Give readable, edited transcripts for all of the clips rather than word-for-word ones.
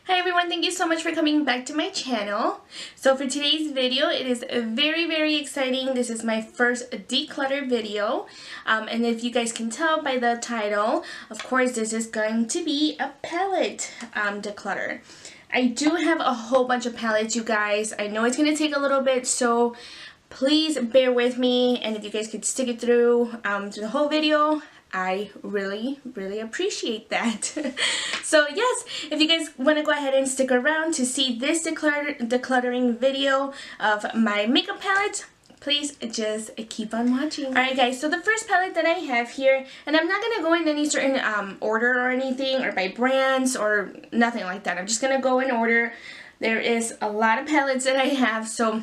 Hi everyone, thank you so much for coming back to my channel. So for today's video, it is very exciting. This is my first declutter video. And if you guys can tell by the title, of course this is going to be a palette declutter. I do have a whole bunch of palettes, you guys. I know it's going to take a little bit, so please bear with me. And if you guys could stick it through the whole video, I really appreciate that. So yes, if you guys want to go ahead and stick around to see this decluttering video of my makeup palette, please just keep on watching. Alright guys, so the first palette that I have here, and I'm not going to go in any certain order or anything, or by brands or nothing like that. I'm just going to go in order. There is a lot of palettes that I have, so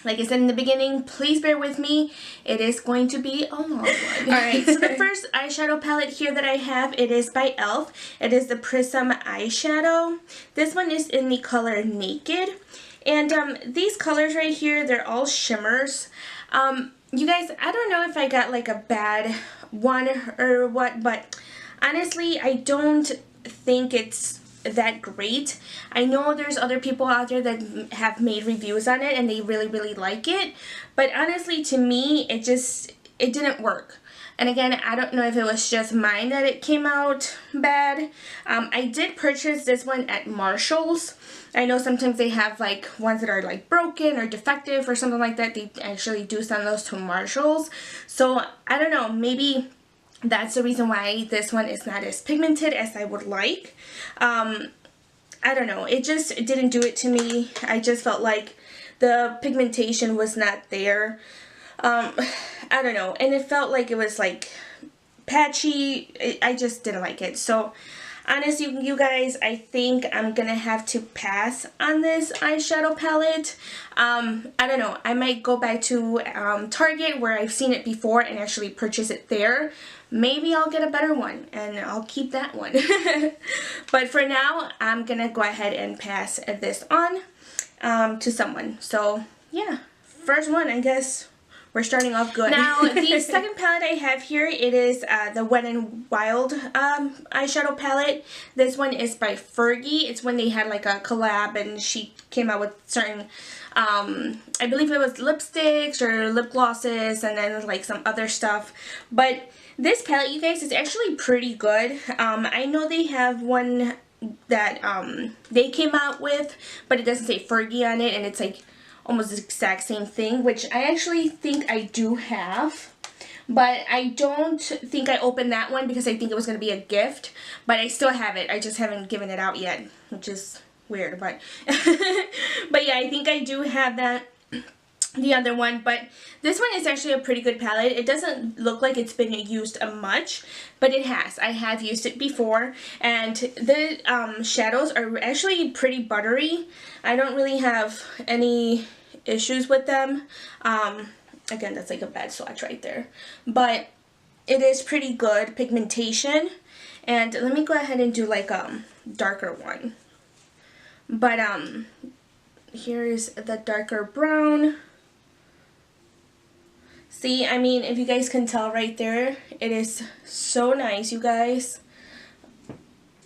like I said in the beginning, please bear with me. It is going to be a long one. Alright, so the first eyeshadow palette here that I have, it is by e.l.f. It is the Prism eyeshadow. This one is in the color Naked. And these colors right here, they're all shimmers. You guys, I don't know if I got like a bad one or what, but honestly, I don't think it's that great. I know there's other people out there that have made reviews on it and they really like it, but honestly to me it didn't work. And again, I don't know if it was just mine that it came out bad. I did purchase this one at Marshall's. I know sometimes they have like ones that are like broken or defective or something like that. They actually do send those to Marshall's. So I don't know, maybe that's the reason why this one is not as pigmented as I would like. I don't know. It just didn't do it to me. I just felt like the pigmentation was not there. I don't know. And it felt like it was like patchy. I just didn't like it. So honestly, you guys, I think I'm gonna have to pass on this eyeshadow palette. I don't know. I might go back to Target where I've seen it before and actually purchase it there. Maybe I'll get a better one and I'll keep that one. But for now, I'm gonna go ahead and pass this on to someone. So yeah, first one, I guess. We're starting off good. Now, the second palette I have here, it is the Wet n Wild eyeshadow palette. This one is by Fergie. It's when they had like a collab and she came out with certain, I believe it was lipsticks or lip glosses and then like some other stuff. But this palette, you guys, is actually pretty good. I know they have one that they came out with, but it doesn't say Fergie on it and it's like almost the exact same thing, which I actually think I do have, but I don't think I opened that one because I think it was going to be a gift, but I still have it. I just haven't given it out yet, which is weird, but but yeah, I think I do have that, the other one. But this one is actually a pretty good palette. It doesn't look like it's been used much, but it has. I have used it before, and the shadows are actually pretty buttery. I don't really have any issues with them. Again, that's like a bad swatch right there, but it is pretty good pigmentation. And let me go ahead and do like a darker one, but here's the darker brown. See, I mean, if you guys can tell right there, it is so nice, you guys.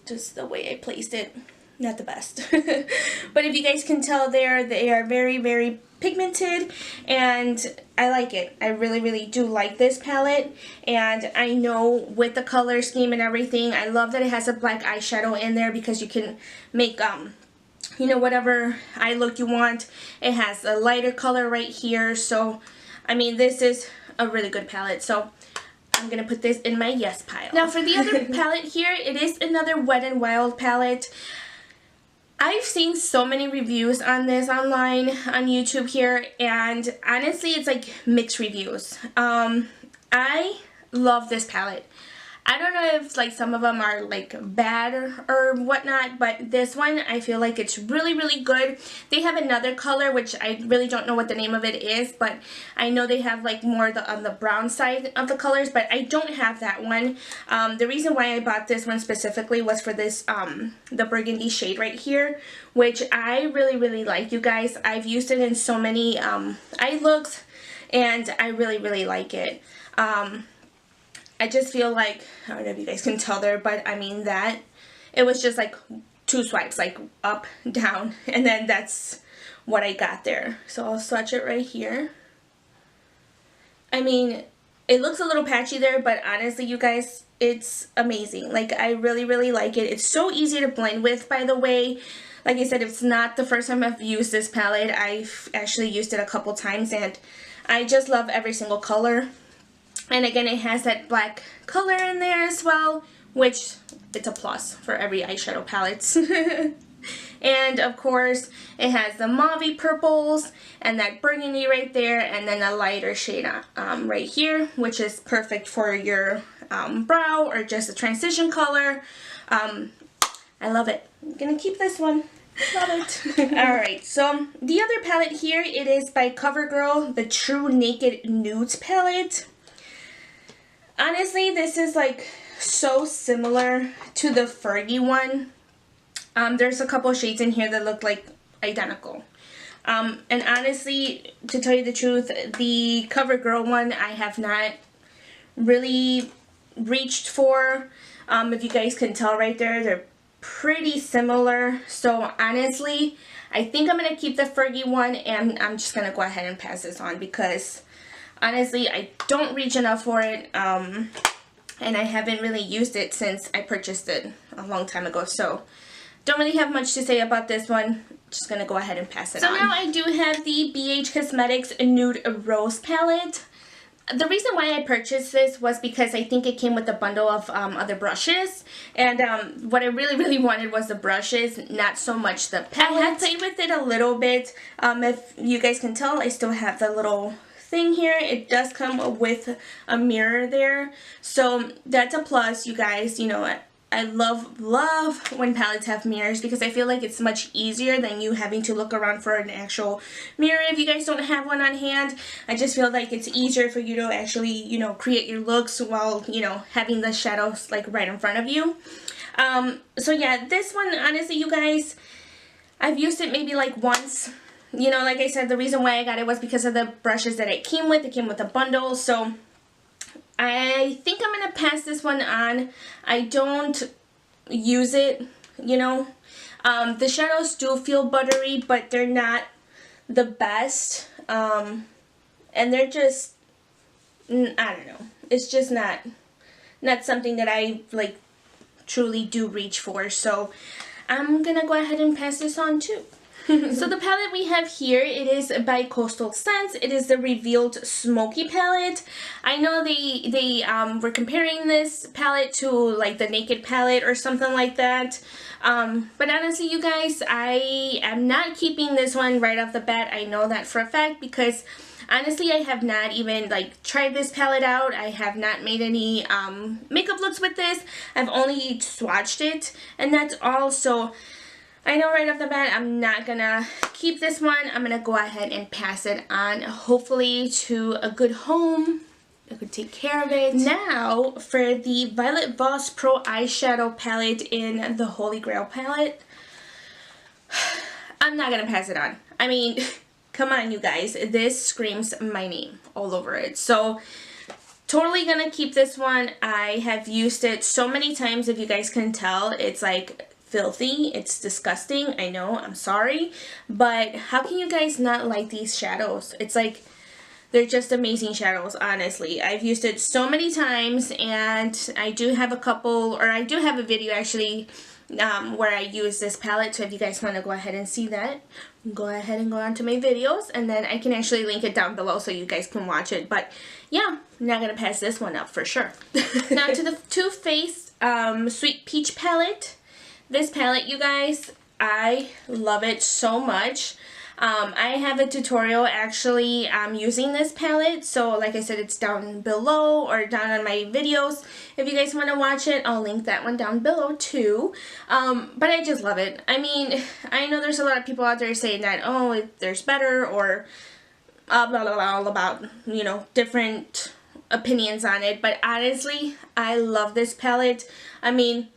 Just the way I placed it, not the best. But if you guys can tell there, they are very pigmented, and I like it. I really do like this palette, and I know with the color scheme and everything, I love that it has a black eyeshadow in there because you can make you know, whatever eye look you want. It has a lighter color right here, so I mean, this is a really good palette, so I'm going to put this in my yes pile. Now for the other palette here, it is another Wet n Wild palette. I've seen so many reviews on this online, on YouTube here, and honestly it's like mixed reviews. I love this palette. I don't know if like some of them are like bad or whatnot, but this one I feel like it's really good. They have another color which I really don't know what the name of it is, but I know they have like more on the brown side of the colors, but I don't have that one. The reason why I bought this one specifically was for this the burgundy shade right here, which I really like, you guys. I've used it in so many eye looks and I really like it. I just feel like, I don't know if you guys can tell there, but I mean that it was just like 2 swipes, like up, down, and then that's what I got there. So I'll swatch it right here. I mean, it looks a little patchy there, but honestly, you guys, it's amazing. Like, I really, really like it. It's so easy to blend with, by the way. Like I said, it's not the first time I've used this palette. I've actually used it a couple times, and I just love every single color. And again, it has that black color in there as well, which it's a plus for every eyeshadow palette. And of course, it has the mauve purples and that burgundy right there, and then a lighter shade right here, which is perfect for your brow or just a transition color. I love it. I'm gonna keep this one. Love it. Alright, so the other palette here, it is by Covergirl, the True Naked Nudes palette. Honestly, this is like so similar to the Fergie one. There's a couple shades in here that look like identical. And honestly, to tell you the truth, the Covergirl one I have not really reached for. If you guys can tell right there, they're pretty similar. So honestly, I think I'm going to keep the Fergie one, and I'm just going to go ahead and pass this on because honestly, I don't reach enough for it. And I haven't really used it since I purchased it a long time ago. So don't really have much to say about this one. Just gonna go ahead and pass it on. So now I do have the BH Cosmetics Nude Rose palette. The reason why I purchased this was because I think it came with a bundle of other brushes. And what I really wanted was the brushes, not so much the palette. I have played with it a little bit. If you guys can tell, I still have the little thing here. It does come with a mirror there. So that's a plus, you guys. You know, I love when palettes have mirrors because I feel like it's much easier than you having to look around for an actual mirror if you guys don't have one on hand. I just feel like it's easier for you to actually, you know, create your looks while, you know, having the shadows like right in front of you. So yeah, this one, honestly, you guys, I've used it maybe like once. You know, like I said, the reason why I got it was because of the brushes that it came with. It came with a bundle, so I think I'm going to pass this one on. I don't use it, you know. The shadows do feel buttery, but they're not the best. And they're just, I don't know. It's just not something that I, like, truly do reach for. So I'm going to go ahead and pass this on, too. So the palette we have here, it is by Coastal Scents. It is the Revealed Smoky palette. I know they were comparing this palette to like the Naked palette or something like that. But honestly, you guys, I am not keeping this one right off the bat. I know that for a fact because honestly, I have not even like tried this palette out. I have not made any makeup looks with this. I've only swatched it, and that's all. So I know right off the bat I'm not gonna keep this one. I'm gonna go ahead and pass it on, hopefully to a good home that could take care of it. Now for the Violet Voss Pro Eyeshadow Palette in the Holy Grail palette. I'm not gonna pass it on. I mean, come on you guys, this screams my name all over it. So totally gonna keep this one. I have used it so many times, if you guys can tell. It's like filthy, it's disgusting, I know, I'm sorry, but how can you guys not like these shadows? It's like, they're just amazing shadows, honestly. I've used it so many times, and I do have a couple, or I do have a video actually where I use this palette, so if you guys want to go ahead and see that, go ahead and go on to my videos, and then I can actually link it down below so you guys can watch it. But yeah, I'm not gonna pass this one up for sure. Now to the Too Faced Sweet Peach palette. This palette, you guys, I love it so much. I have a tutorial actually using this palette, so like I said, it's down below or down on my videos. If you guys want to watch it, I'll link that one down below too. But I just love it. I mean, I know there's a lot of people out there saying that, oh, there's better, or blah, blah, blah, all about, you know, different opinions on it, but honestly, I love this palette. I mean,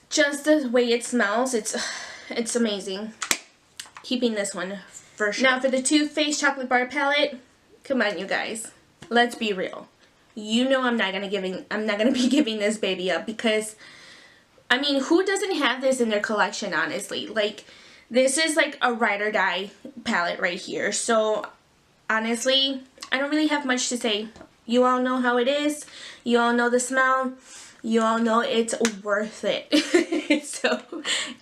just the way it smells, it's amazing. Keeping this one for sure. Now for the Too Faced Chocolate Bar palette, come on you guys, let's be real. You know I'm not gonna be giving this baby up because I mean, who doesn't have this in their collection, honestly? Like, this is like a ride or die palette right here. So, honestly, I don't really have much to say. You all know how it is. You all know the smell. You all know it's worth it. So,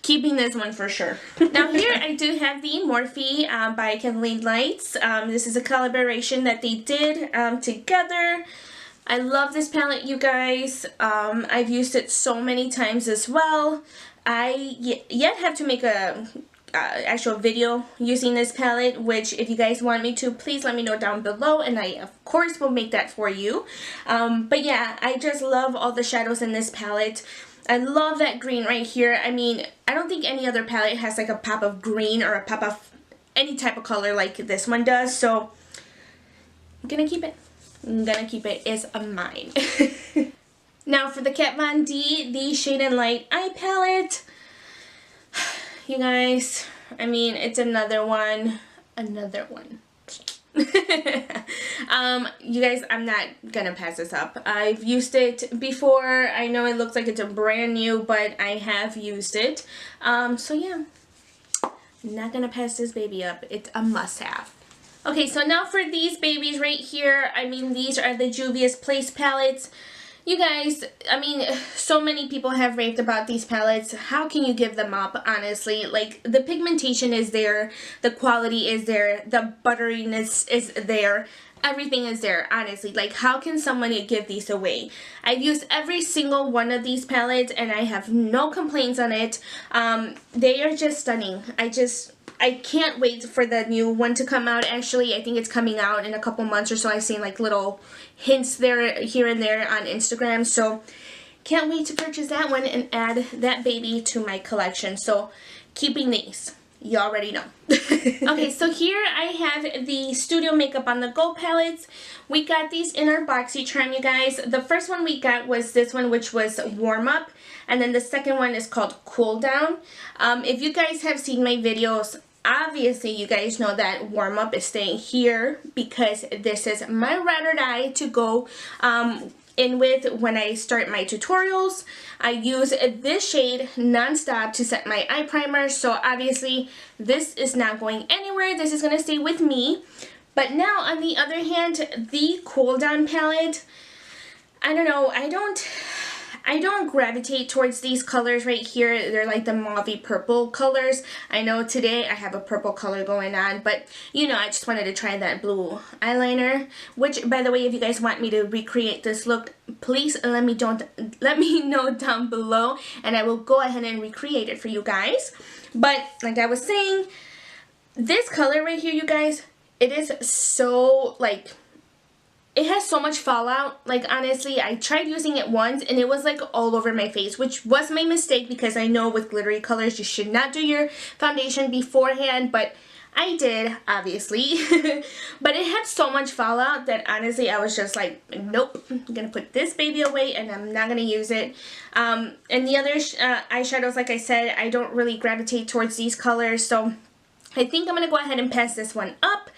keeping this one for sure. Now here I do have the Morphe by Kathleen Lights. This is a collaboration that they did together. I love this palette, you guys. I've used it so many times as well. I yet have to make a actual video using this palette, which if you guys want me to, please let me know down below, and I of course will make that for you. But yeah, I just love all the shadows in this palette. I love that green right here. I mean, I don't think any other palette has like a pop of green or a pop of any type of color like this one does, so I'm gonna keep it. I'm gonna keep it. It's mine. Now for the Kat Von D, the Shade and Light Eye Palette. You guys, I mean, it's another one. You guys, I'm not gonna pass this up. I've used it before. I know it looks like it's a brand new, but I have used it. So yeah, I'm not gonna pass this baby up. It's a must-have. Okay, so now for these babies right here, I mean, these are the Juvia's Place palettes. You guys, I mean, so many people have raved about these palettes. How can you give them up, honestly? Like, the pigmentation is there, the quality is there, the butteriness is there, everything is there, honestly. Like, how can someone give these away? I've used every single one of these palettes, and I have no complaints on it. They are just stunning. I can't wait for the new one to come out. Actually, I think it's coming out in a couple months or so. I've seen like little hints there, here and there on Instagram. So, can't wait to purchase that one and add that baby to my collection. So, keeping these. You already know. Okay, so here I have the Studio Makeup on the Go palettes. We got these in our BoxyCharm, you guys. The first one we got was this one, which was Warm Up. And then the second one is called Cool Down. If you guys have seen my videos, obviously you guys know that Warm Up is staying here because this is my ride or die to go in with when I start my tutorials. I use this shade non-stop to set my eye primer, so obviously this is not going anywhere. This is going to stay with me. But now on the other hand, the Cool Down palette, I don't know, I don't gravitate towards these colors right here. They're like the mauve purple colors. I know today I have a purple color going on, but you know, I just wanted to try that blue eyeliner, which by the way, if you guys want me to recreate this look, please let me know down below, and I will go ahead and recreate it for you guys. But like I was saying, this color right here, you guys, it is so like, it has so much fallout. Like, honestly, I tried using it once and it was like all over my face, which was my mistake because I know with glittery colors you should not do your foundation beforehand, but I did, obviously. But it had so much fallout that honestly I was just like, nope, I'm gonna put this baby away and I'm not gonna use it. And the other eyeshadows, like I said, I don't really gravitate towards these colors, so I think I'm gonna go ahead and pass this one up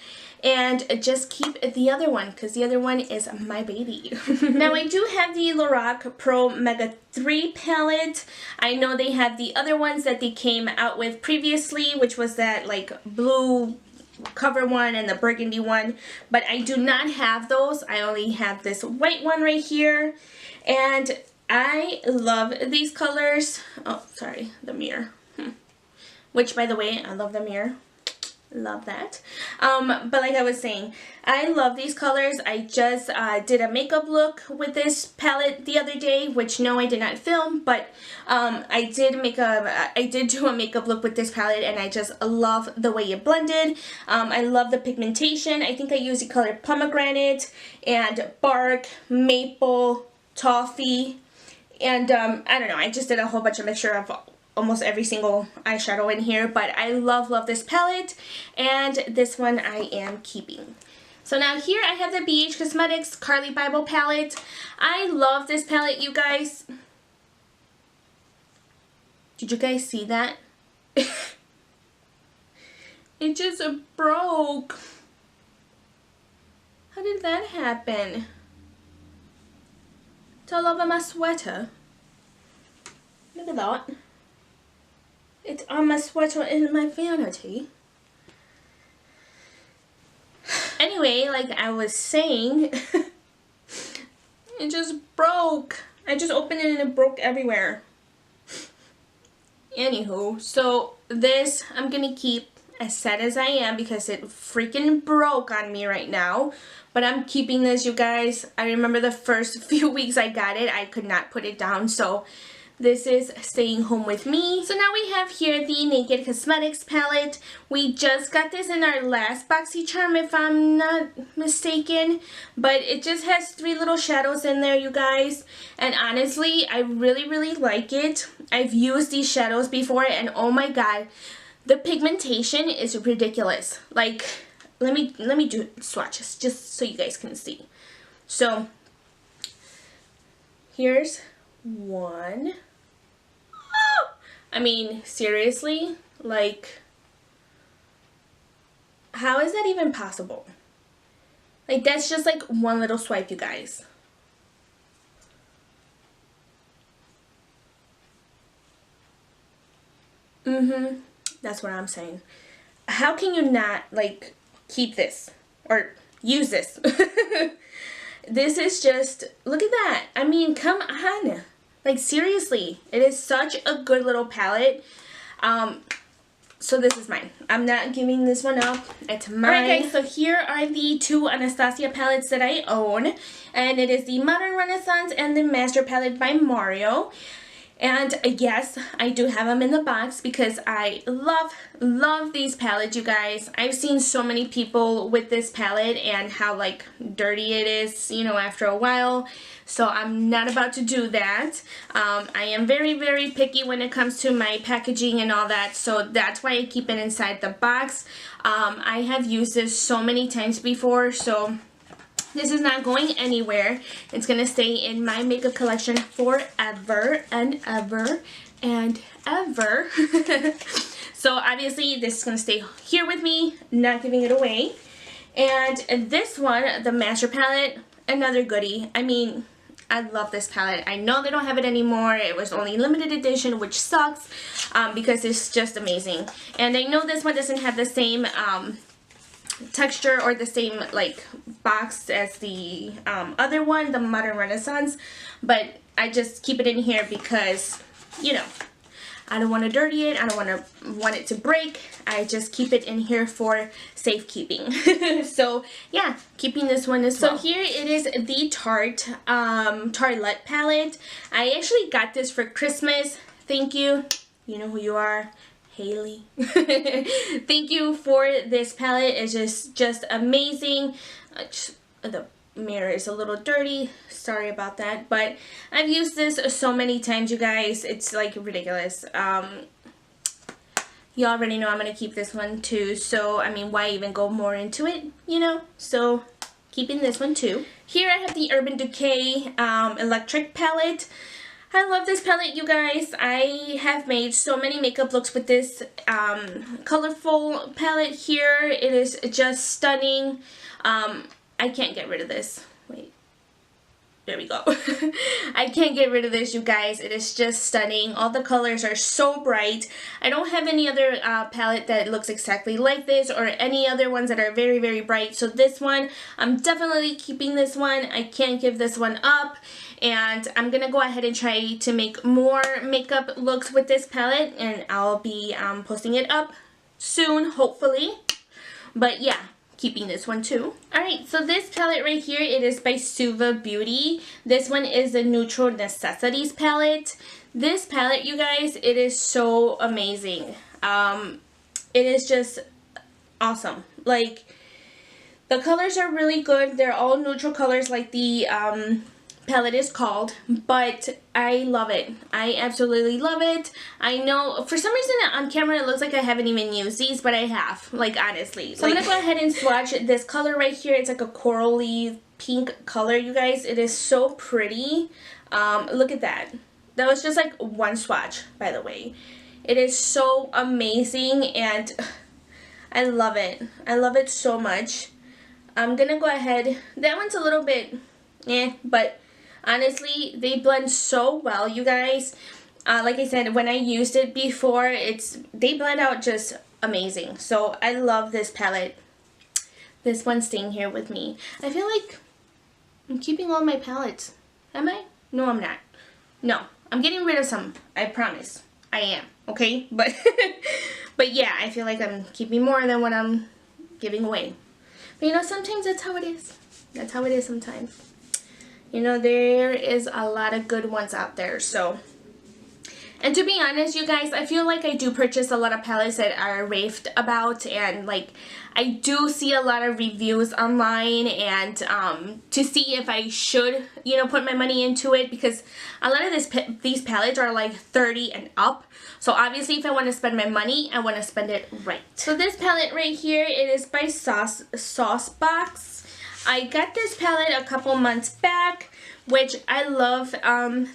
and just keep the other one because the other one is my baby. Now I do have the Lorac Pro Mega 3 palette. I know they have the other ones that they came out with previously, which was that like blue cover one and the burgundy one, but I do not have those. I only have this white one right here, and I love these colors. Oh, sorry, the mirror. Which, by the way, I love the mirror. Love that. But like I was saying, I love these colors. I just did a makeup look with this palette the other day, which no, I did not film, but I did do a makeup look with this palette, and I just love the way it blended. I love the pigmentation. I think I used the color pomegranate and bark, maple, toffee, and I don't know, I just did a whole bunch of mixture of almost every single eyeshadow in here, but I love this palette, and this one I am keeping. So now here I have the BH Cosmetics Carly Bible palette. I love this palette, you guys. Did you guys see that? It just broke. How did that happen? It's all over my sweater. Look at that. It's on my sweater in my vanity. Anyway, like I was saying, it just broke. I just opened it and it broke everywhere. Anywho, so this I'm gonna keep as set as I am because it freaking broke on me right now. But I'm keeping this, you guys. I remember the first few weeks I got it, I could not put it down. So this is staying home with me. So now we have here the Naked Cosmetics palette. We just got this in our last BoxyCharm if I'm not mistaken. But it just has 3 little shadows in there, you guys. And honestly, I really, really like it. I've used these shadows before and oh my god, the pigmentation is ridiculous. Like, let me do swatches just so you guys can see. So here's one. I mean, seriously, like, how is that even possible? Like, that's just like one little swipe, you guys. That's what I'm saying. How can you not, like, keep this or use this? This is just, look at that. I mean, come on. Like, seriously, it is such a good little palette. So this is mine. I'm not giving this one up. It's mine. Alright guys, so here are the 2 Anastasia palettes that I own. And it is the Modern Renaissance and the Master Palette by Mario. And yes, I do have them in the box because I love these palettes, you guys. I've seen so many people with this palette and how like dirty it is, you know, after a while. So I'm not about to do that. I am very, very picky when it comes to my packaging and all that. So that's why I keep it inside the box. I have used this so many times before, so this is not going anywhere. It's going to stay in my makeup collection forever and ever and ever. So obviously this is going to stay here with me, not giving it away. And this one, the Master Palette, another goodie. I mean, I love this palette. I know they don't have it anymore. It was only limited edition, which sucks because it's just amazing. And I know this one doesn't have the same texture or the same like box as the other one, the Modern Renaissance, but I just keep it in here because, you know, I don't want to dirty it. I don't want it to break. I just keep it in here for safekeeping. So yeah, keeping this one as well. So here it is, the Tarte Tartelette palette. I actually got this for Christmas. Thank you. You know who you are. Haley. Thank you for this palette. It's just amazing. The mirror is a little dirty. Sorry about that. But I've used this so many times, you guys. It's like ridiculous. You already know I'm going to keep this one too. So, I mean, why even go more into it, you know? So, keeping this one too. Here I have the Urban Decay Electric palette. I love this palette, you guys. I have made so many makeup looks with this colorful palette here. It is just stunning. I can't get rid of this. Wait. There we go. I can't get rid of this, you guys. It is just stunning. All the colors are so bright. I don't have any other palette that looks exactly like this or any other ones that are very, very bright. So this one, I'm definitely keeping this one. I can't give this one up. And I'm going to go ahead and try to make more makeup looks with this palette. And I'll be posting it up soon, hopefully. But yeah, keeping this one too. Alright, so this palette right here, it is by Suva Beauty. This one is the Neutral Necessities palette. This palette, you guys, it is so amazing. It is just awesome. Like, the colors are really good. They're all neutral colors like the palette is called, but I love it. I absolutely love it. I know for some reason on camera it looks like I haven't even used these, but I have, like, honestly. So I'm gonna go ahead and swatch this color right here. It's like a corally pink color, you guys. It is so pretty. Look at that. That was just like one swatch, by the way. It is so amazing and I love it. I love it so much. I'm gonna go ahead. That one's a little bit but honestly, they blend so well, you guys. Like I said, when I used it before, they blend out just amazing. So I love this palette. This one's staying here with me. I feel like I'm keeping all my palettes. Am I? No, I'm not. No, I'm getting rid of some. I promise. I am. Okay? But but yeah, I feel like I'm keeping more than what I'm giving away. But you know, sometimes that's how it is. That's how it is sometimes. You know, there is a lot of good ones out there, so. And to be honest, you guys, I feel like I do purchase a lot of palettes that are raved about, and like I do see a lot of reviews online, and to see if I should, you know, put my money into it, because a lot of these palettes are like 30 and up. So obviously if I want to spend my money, I want to spend it right. So this palette right here, it is by Saucebox. I got this palette a couple months back, which I love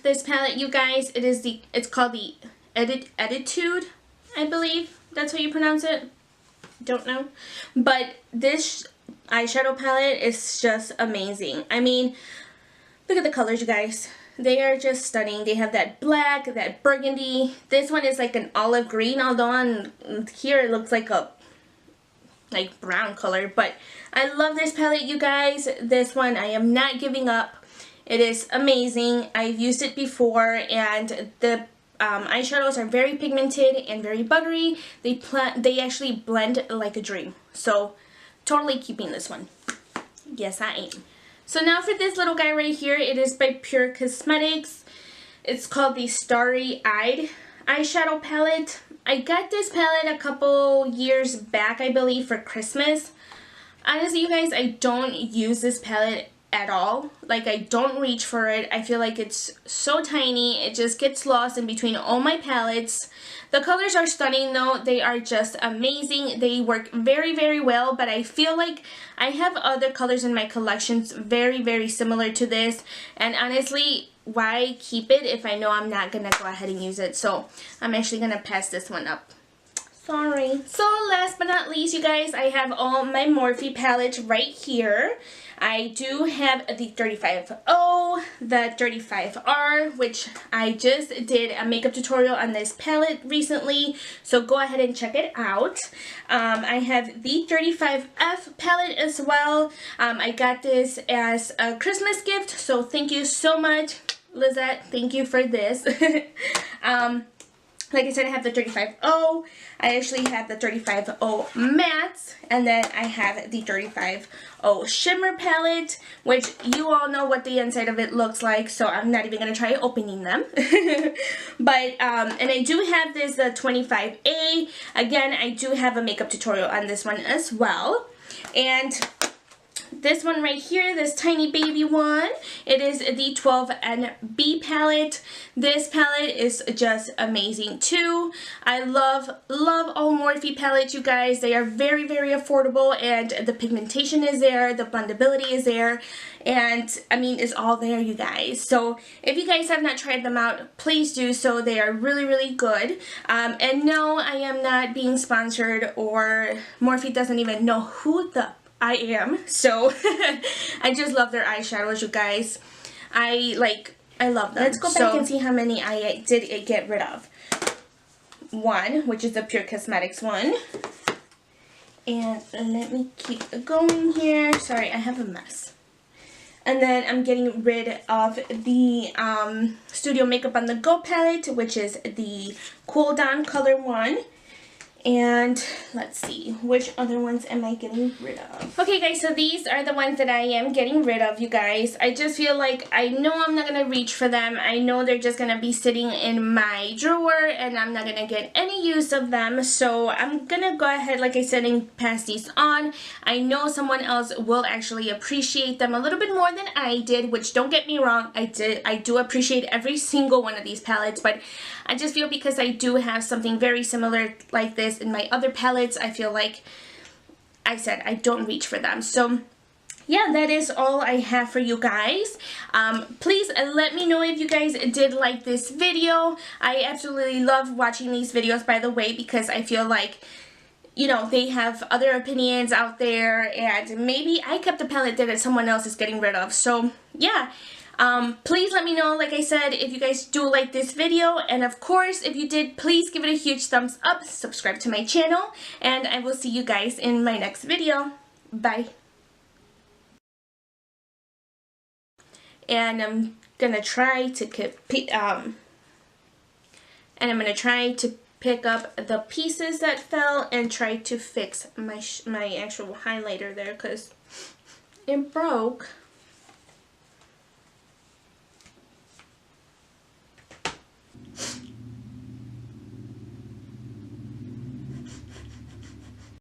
this palette, you guys. It's called the Attitude, I believe. That's how you pronounce it. Don't know. But this eyeshadow palette is just amazing. I mean, look at the colors, you guys. They are just stunning. They have that black, that burgundy. This one is like an olive green, although on here it looks like a brown color. But I love this palette, you guys. This one I am not giving up. It is amazing. I've used it before, and the eyeshadows are very pigmented and very buttery. They actually blend like a dream. So totally keeping this one. Yes, I am. So now for this little guy right here, it is by Pur Cosmetics. It's called the Starry Eyed eyeshadow palette. I got this palette a couple years back, I believe, for Christmas. Honestly, you guys, I don't use this palette at all. Like, I don't reach for it. I feel like it's so tiny. It just gets lost in between all my palettes. The colors are stunning though. They are just amazing. They work very, very well, but I feel like I have other colors in my collections very, very similar to this. And honestly, why keep it if I know I'm not gonna go ahead and use it? So I'm actually gonna pass this one up. Sorry. So last but not least, you guys, I have all my Morphe palettes right here. I do have the 35O, the 35R, which I just did a makeup tutorial on this palette recently, so go ahead and check it out. I have the 35F palette as well. I got this as a Christmas gift, so thank you so much, Lizette. Thank you for this. Like I said, I have the 35O. I actually have the 35O mattes, and then I have the 35O shimmer palette, which you all know what the inside of it looks like, so I'm not even going to try opening them. But, and I do have this 25A. Again, I do have a makeup tutorial on this one as well. And this one right here, this tiny baby one, it is the 12NB palette. This palette is just amazing too. I love all Morphe palettes, you guys. They are very, very affordable, and the pigmentation is there, the blendability is there, and I mean, it's all there, you guys. So if you guys have not tried them out, please do so. They are really, really good. And no, I am not being sponsored, or Morphe doesn't even know who I am, so I just love their eyeshadows, you guys. I love them. Let's go back and see how many I did get rid of. One, which is the Pur Cosmetics one. And let me keep going here. Sorry, I have a mess. And then I'm getting rid of the Studio Makeup on the Go palette, which is the Cool Down color one. And let's see, which other ones am I getting rid of? Okay guys, so these are the ones that I am getting rid of, you guys. I just feel like I know I'm not going to reach for them. I know they're just going to be sitting in my drawer and I'm not going to get any use of them. So I'm going to go ahead, like I said, and pass these on. I know someone else will actually appreciate them a little bit more than I did, which don't get me wrong, I do appreciate every single one of these palettes, but I just feel because I do have something very similar like this in my other palettes, I feel like I said I don't reach for them. So yeah, that is all I have for you guys. Please let me know if you guys did like this video. I absolutely love watching these videos, by the way, because I feel like, you know, they have other opinions out there, and maybe I kept a palette that someone else is getting rid of. So yeah, Please let me know, like I said, if you guys do like this video, and of course, if you did, please give it a huge thumbs up, subscribe to my channel, and I will see you guys in my next video. Bye. And I'm gonna try to pick up the pieces that fell and try to fix my actual highlighter there, because it broke.